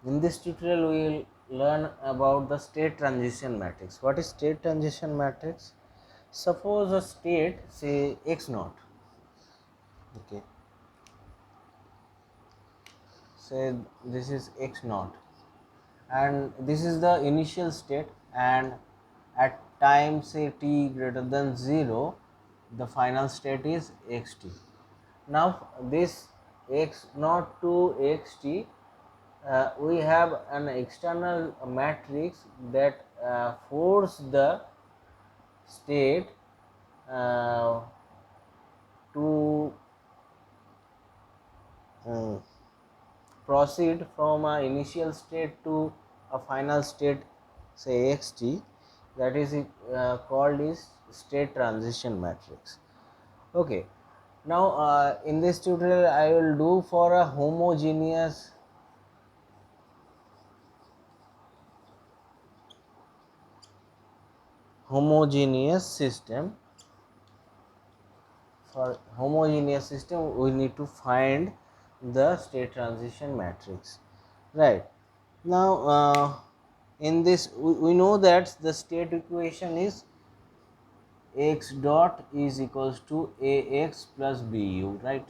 In this tutorial, we will learn about the state transition matrix. What is state transition matrix? Suppose a state, say x naught, okay, say this is x naught, and this is the initial state, and at time say t greater than 0, the final state is xt. Now this x naught to xt, we have an external matrix that force the state uh, to uh, proceed from a initial state to a final state, say xt, that is called is state transition matrix. Okay, now in this tutorial I will do for a homogeneous system. For homogeneous system we need to find the state transition matrix, right? Now in this we know that the state equation is x dot is equals to ax plus bu, right?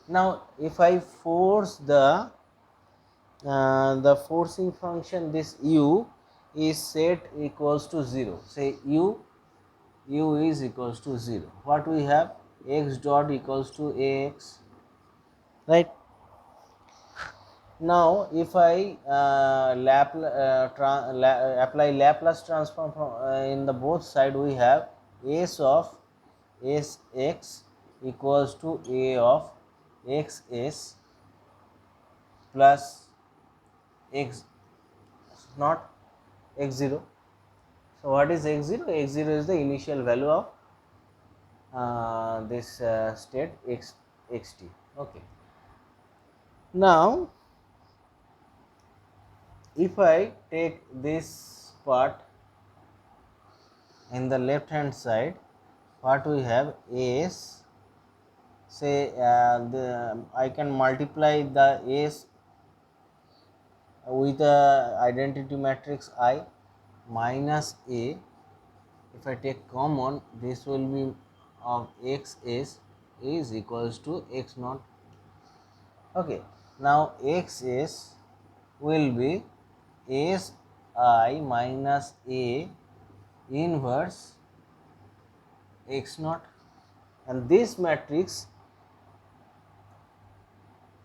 Now if I force the forcing function, this u is set equals to 0, say u is equals to 0, what we have, x dot equals to ax, right? Now if I apply Laplace transform from, in the both side, we have s of s x equals to a of x s plus x not x 0. So what is x 0? X 0 is the initial value of this state xt. Okay. Now if I take this part in the left hand side, what we have is, say I can multiply the s with the identity matrix I minus a. If I take common, this will be of x s is equals to x naught. Okay, now x s will be s I minus a inverse x naught, and this matrix,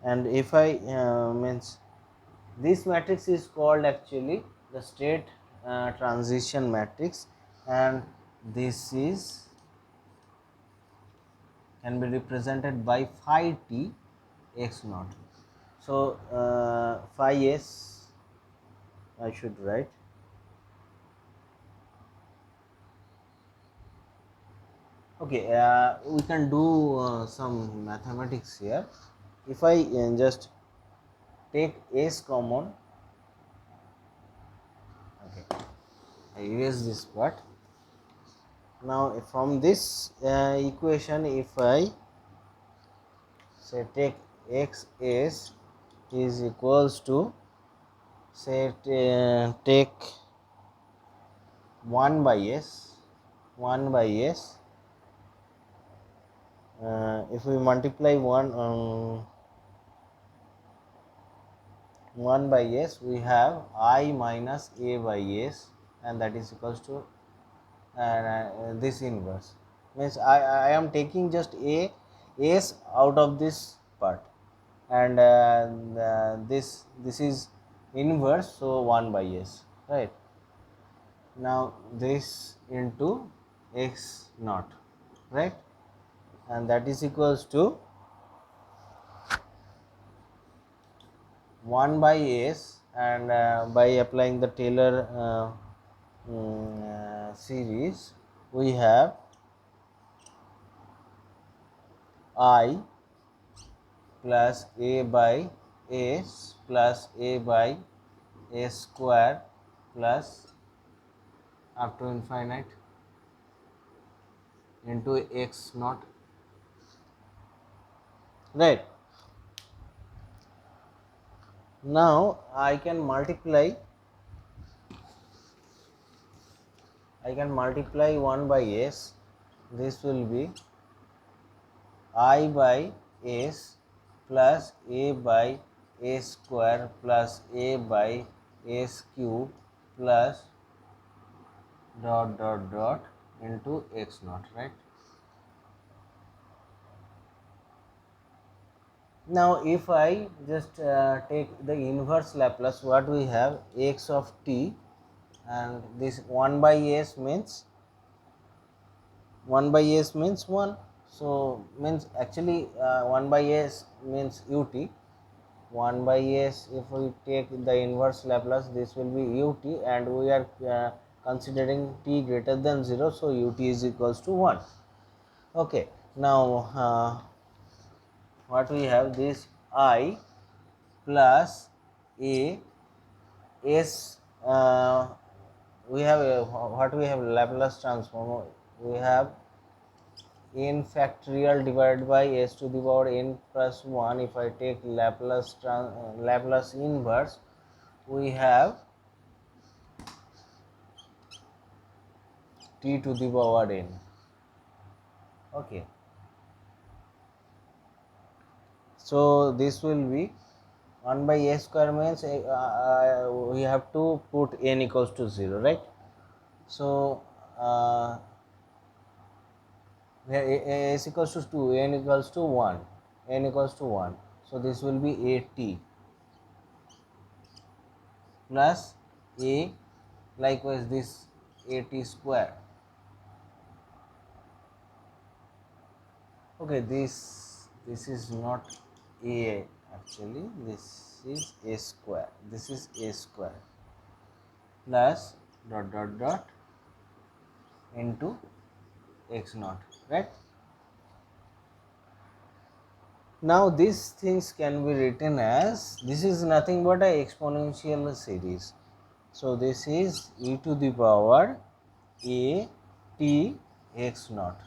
and if I means this matrix is called actually the state transition matrix, and this is can be represented by phi t x naught. So phi s I should write. Okay, we can do some mathematics here. If I just take s common, okay, I erase this part. Now from this equation, if I say take x s is equals to, say take 1 by s, 1 by s, if we multiply 1 by s, we have I minus a by s, and that is equals to this inverse, means I am taking just a s out of this part, and this is inverse, so 1 by s, right? Now this into x naught, right? And that is equals to 1 by s, and by applying the Taylor series, we have I plus a by s plus a by s square plus up to infinite into x naught, right? Now I can multiply 1 by s. This will be I by s plus a by a square plus a by s cube plus dot dot dot into x naught, right? Now if I just take the inverse Laplace, what we have, x of t, and this 1 by s means 1, so means actually 1 by s means ut. 1 by s, if we take the inverse Laplace, this will be ut, and we are considering t greater than 0, so ut is equals to 1. Okay, now what we have, this I plus a s, we have what we have, Laplace transform, we have n factorial divided by s to the power n plus 1. If I take Laplace inverse, we have t to the power n. Okay, so this will be 1 by s square means we have to put n equals to 0, right? So s equals to 2, n equals to 1, n equals to 1, so this will be a t plus a, likewise this a t square. Okay, this is not a, actually this is a square, this is a square plus dot dot dot into x naught, right? Now these things can be written as, this is nothing but a exponential series, so this is e to the power a t x naught.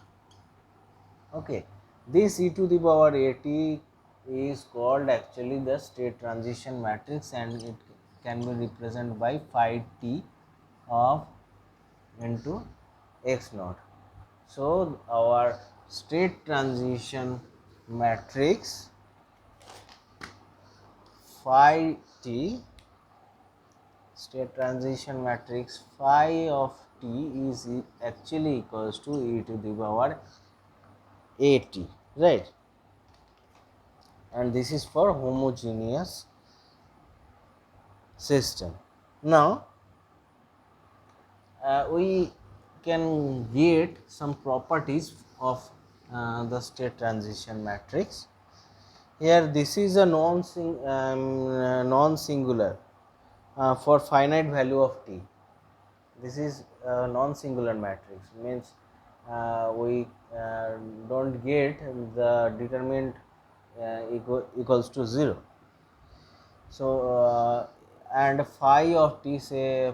Okay, this e to the power a t is called actually the state transition matrix, and it can be represented by phi t of into x naught. So our state transition matrix phi t, state transition matrix phi of t is actually equals to e to the power a t, right? And this is for homogeneous system. Now we can get some properties of the state transition matrix. Here this is a non-singular for finite value of t. This is a non-singular matrix, means we don't get the determinant equals to 0. So and phi of t, say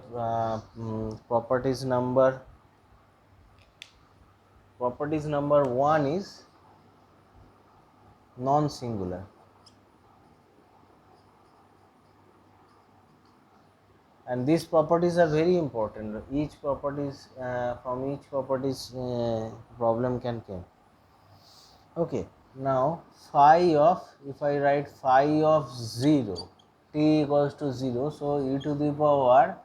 properties number 1 is non-singular, and these properties are very important. Each properties from each properties problem can come. Okay, now phi of, if I write phi of 0, t equals to 0, so e to the power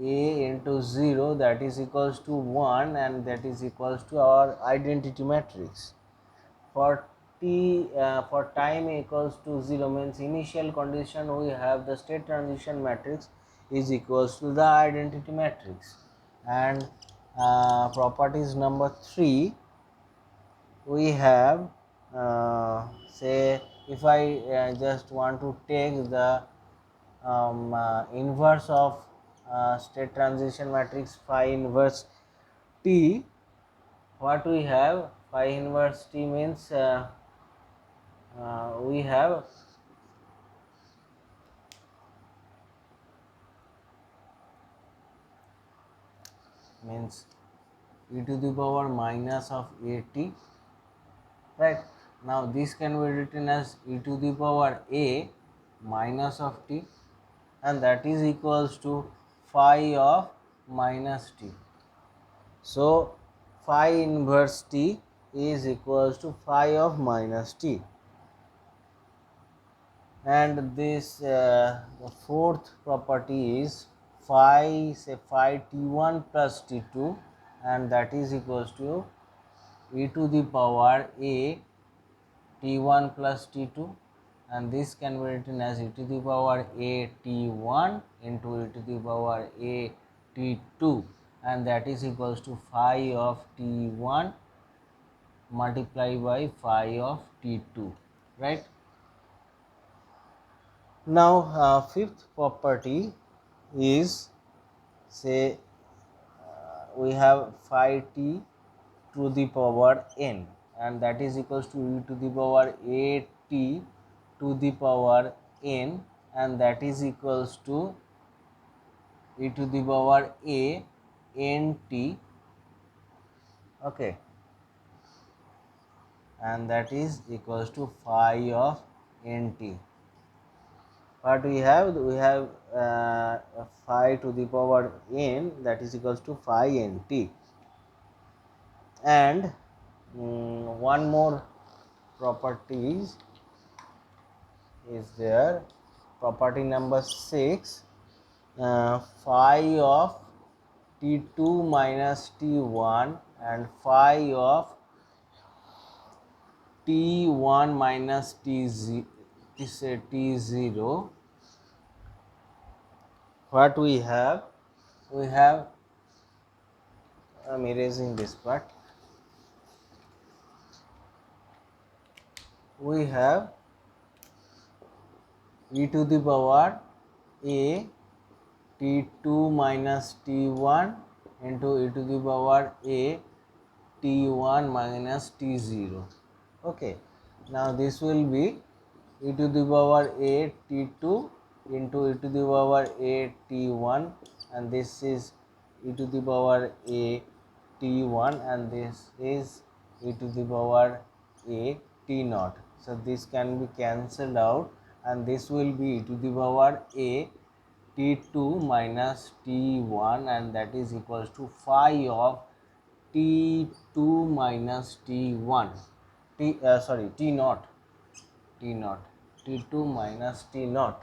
a into 0, that is equals to 1, and that is equals to our identity matrix. For t for time equals to 0 means initial condition, we have the state transition matrix is equals to the identity matrix. And properties number 3, we have say, if I just want to take the inverse of state transition matrix phi inverse t, what we have, phi inverse t means we have means e to the power minus of a t, right? Now this can be written as e to the power a minus of t, and that is equals to phi of minus t. So phi inverse t is equals to phi of minus t. And this the fourth property is phi, say phi t1 plus t2, and that is equals to e to the power a t1 plus t2, and this can be written as e to the power a t1 into e to the power a t2, and that is equals to phi of t1 multiplied by phi of t2, right? Now fifth property is, say we have phi t to the power n, and that is equals to e to the power a t to the power n, and that is equals to e to the power a n t, okay, and that is equals to phi of n t. What we have phi to the power n, that is equals to phi n t. And one more properties is there, property number 6, phi of t2 minus t1 and phi of t1 minus t0, what we have, I'm erasing this part, we have e to the power a t2 minus t1 into e to the power a t1 minus t0, okay. Now this will be e to the power a t2 into e to the power a t1, and this is e to the power a t1, and this is e to the power a t naught. So this can be cancelled out, and this will be e to the power a t2 minus t1, and that is equals to phi of t2 minus t1, t naught, t2 minus t naught.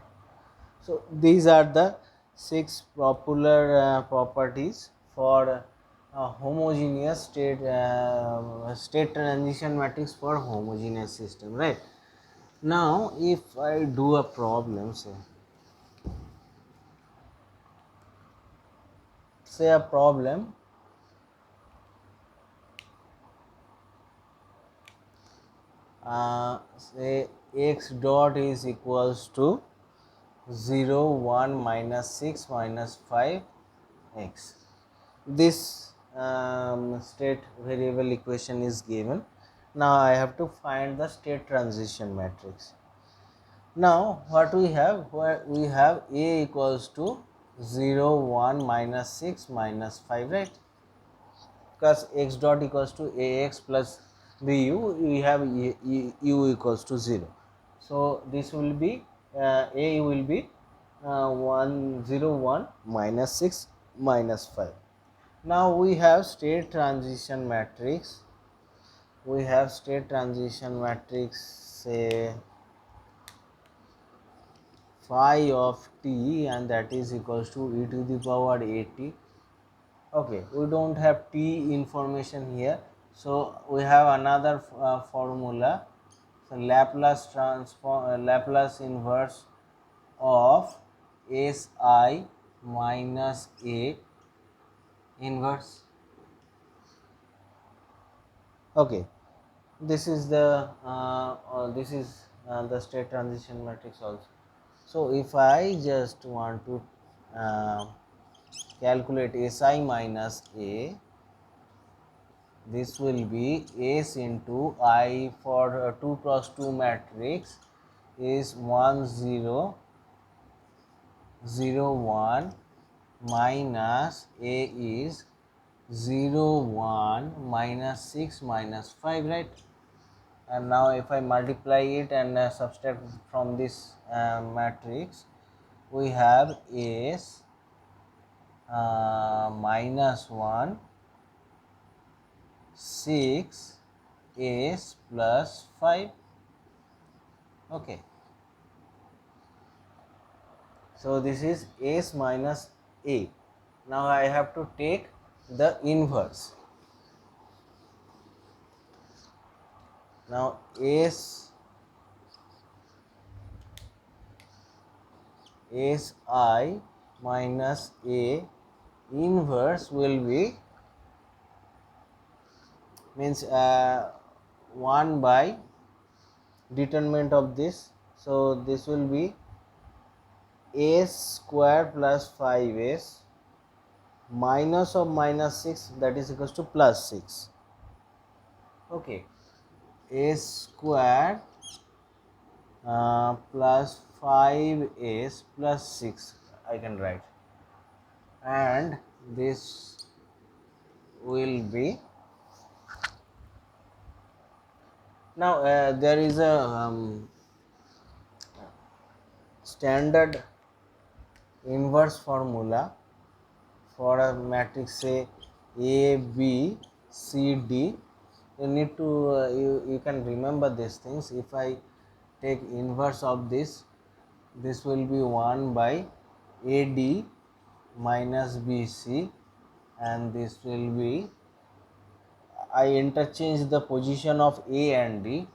So these are the 6 popular properties for homogeneous state transition matrix for homogeneous system, right? Now if I do a problem, say a problem, say x dot is equals to 0, 1, minus 6, minus 5 x. This state variable equation is given. Now I have to find the state transition matrix. Now what we have, we have a equals to 0, 1, minus 6, minus 5, right? Because x dot equals to ax plus bu, we have u equals to 0. So this will be a will be 1, 0, 1, minus 6, minus 5. Now we have state transition matrix. We have state transition matrix, say phi of t, and that is equals to e to the power at. Okay, we don't have t information here, so we have another formula. So Laplace transform, Laplace inverse of si minus a inverse. Okay, this is the the state transition matrix also. So if I just want to uh, calculate si minus a, this will be s into I for 2 cross 2 matrix is 1 0 0 1 minus a is 0 1 minus 6 minus 5, right? and now if I multiply it and subtract from this matrix, we have S minus 1 6 S plus 5. Okay, so this is S minus A. Now I have to take the inverse. Now Si minus A inverse will be means 1 by determinant of this, so this will be S square plus 5S minus of minus 6, that is equals to plus 6. Okay, S square plus 5S plus 6 I can write, and this will be, now there is a standard inverse formula for a matrix, say A, B, C, D. You need to you can remember these things. If I take inverse of this will be 1 by AD minus BC, and this will be, I interchange the position of A and D,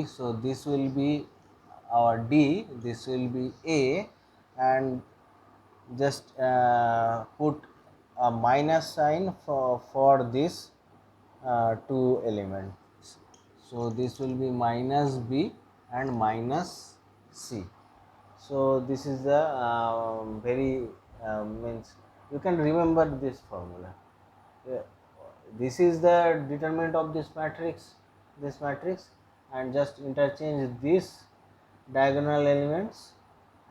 so this will be our D, this will be A, and just put a minus sign for this two elements. So this will be minus B and minus C. So this is the very means you can remember this formula. This is the determinant of this matrix, and just interchange this diagonal elements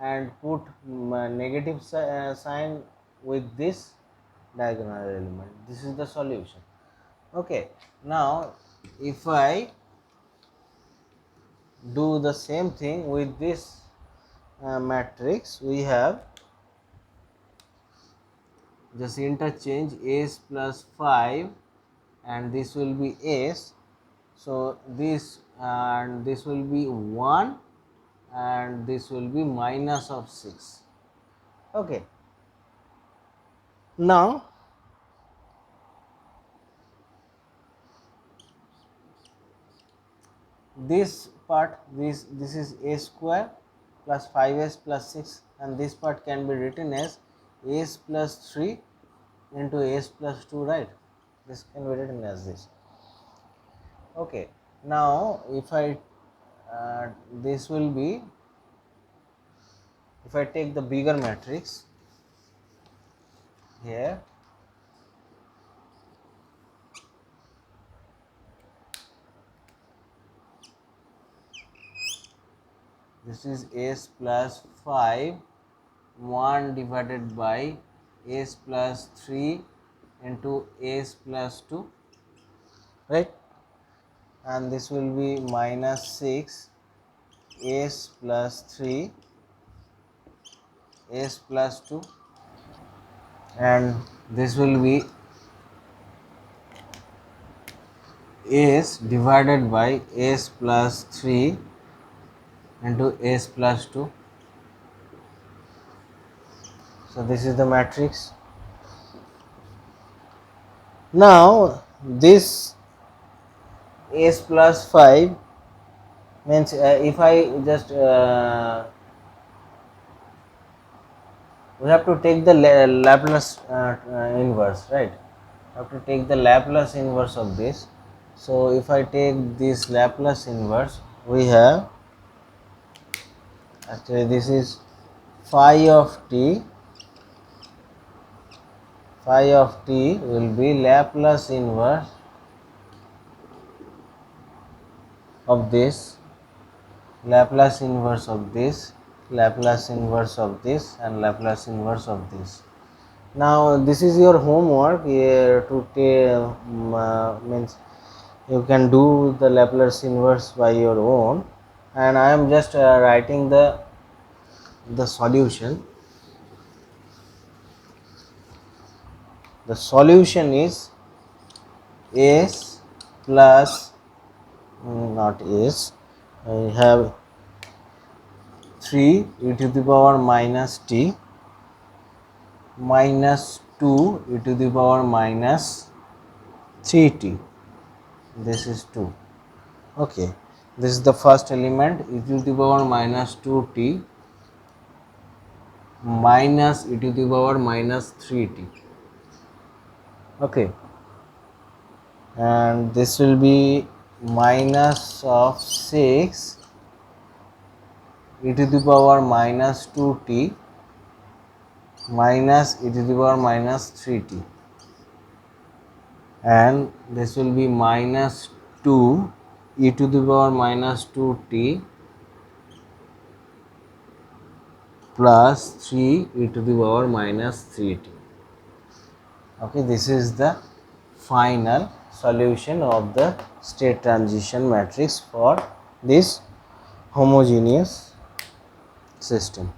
and put negative sign with this diagonal element. This is the solution. Okay, now if I do the same thing with this matrix, we have just interchange S plus 5 and this will be S, so this and this will be 1 and this will be minus of 6. Okay, now this part, this is A square plus 5S plus 6, and this part can be written as S plus 3 into S plus 2, right? This can be written as this. Okay, now if I this will be, if I take the bigger matrix here, this is S plus 5 1 divided by S plus 3 into S plus 2, right? And this will be minus 6 S plus 3 S plus 2, and this will be S divided by S plus 3 into S plus 2. So this is the matrix. Now this S plus 5 means if I just we have to take the Laplace inverse, right? I have to take the Laplace inverse of this. So if I take this Laplace inverse, we have, actually this is phi of t will be Laplace inverse of this, Laplace inverse of this, Laplace inverse of this, and Laplace inverse of this. Now this is your homework here to means You can do the Laplace inverse by your own, and I am just writing the solution. The solution is s plus not s. I have 3 e to the power minus t minus 2 e to the power minus 3t. This is 2. Okay, this is the first element, e to the power minus 2t minus e to the power minus 3t. Okay, and this will be minus of 6 e to the power minus 2t minus e to the power minus 3t, and this will be minus 2 e to the power minus 2t plus 3 e to the power minus 3t. Okay, this is the final solution of the state transition matrix for this homogeneous system.